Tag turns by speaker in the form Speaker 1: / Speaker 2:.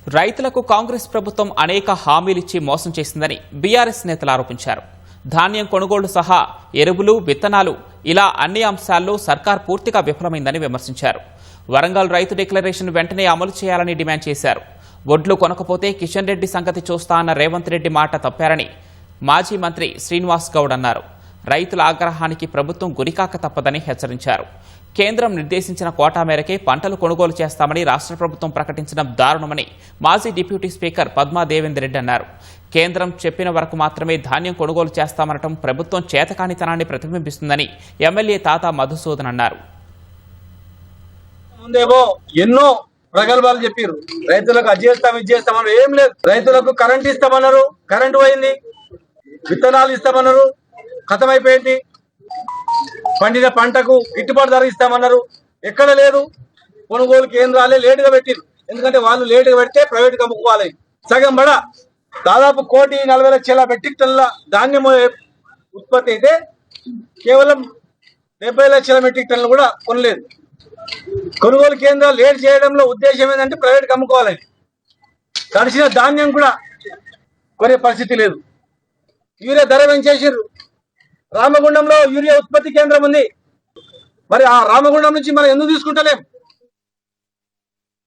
Speaker 1: రైతులకు కాంగ్రెస్ ప్రభుత్వం అనేక హామీలిచ్చి మోసం చేసిందని బీఆర్ఎస్ నేతలు ఆరోపించారు. ధాన్యం కొనుగోలు సహా ఎరువులు, విత్తనాలు ఇలా అన్ని అంశాల్లో సర్కార్ పూర్తిగా విఫలమైందని విమర్శించారు. వరంగల్ రైతు డిక్లరేషన్ వెంటనే అమలు చేయాలని డిమాండ్ చేశారు. వడ్లు కొనకపోతే కిషన్ రెడ్డి సంగతి చూస్తా అన్న రేవంత్ రెడ్డి మాట తప్పారని మాజీ మంత్రి శ్రీనివాస్ గౌడ్ అన్నారు. రైతుల ఆగ్రహానికి ప్రభుత్వం గురికాక తప్పదని హెచ్చరించారు. కేంద్రం నిర్దేశించిన కోటా మేరకే పంటలు కొనుగోలు చేస్తామని రాష్ట్ర ప్రభుత్వం ప్రకటించడం దారుణమని మాజీ డిప్యూటీ స్పీకర్ పద్మా దేవేందర్ రెడ్డి అన్నారు. కేంద్రం చెప్పిన వరకు మాత్రమే ధాన్యం కొనుగోలు చేస్తామనటం ప్రభుత్వం చేతకానితనాన్ని ప్రతిబింబిస్తుందని ఎమ్మెల్యే తాతా మధుసూదన్ అన్నారు.
Speaker 2: ముందేమో ఎన్నో ప్రగల్భాలు చెప్పారు. రైతులకు అది చేస్తాం, ఇది చేస్తామన్నారు. ఏం లేదు. రైతులకు కరెంట్ ఇస్తామన్నారు, కరెంటు పోయింది. విత్తనాలు ఇస్తామన్నారు, ఖతమైపోయింది. పండిన పంటకు గిట్టుబాటు ధర ఇస్తామన్నారు, ఎక్కడ లేదు. కొనుగోలు కేంద్రాలే లేటుగా పెట్టిరు. ఎందుకంటే వాళ్ళు లేటుగా పెడితే ప్రైవేట్గా అమ్ముకోవాలి. సగం బడ దాదాపు 1,40,00,000 మెట్రిక్ టన్నుల ధాన్యం ఉత్పత్తి అయితే కేవలం 70,00,000 మెట్రిక్ టన్నులు కూడా కొనలేదు. కొనుగోలు కేంద్రాలు లేట్ చేయడంలో ఉద్దేశం ఏంటంటే ప్రైవేట్గా అమ్ముకోవాలి. తడిసిన ధాన్యం కూడా కొనే పరిస్థితి లేదు. యూరియా ధర పెంచేసారు. రామగుండంలో యూరియా ఉత్పత్తి కేంద్రం ఉంది. మరి ఆ రామగుండం నుంచి మనం ఎందుకు తీసుకుంటలేం?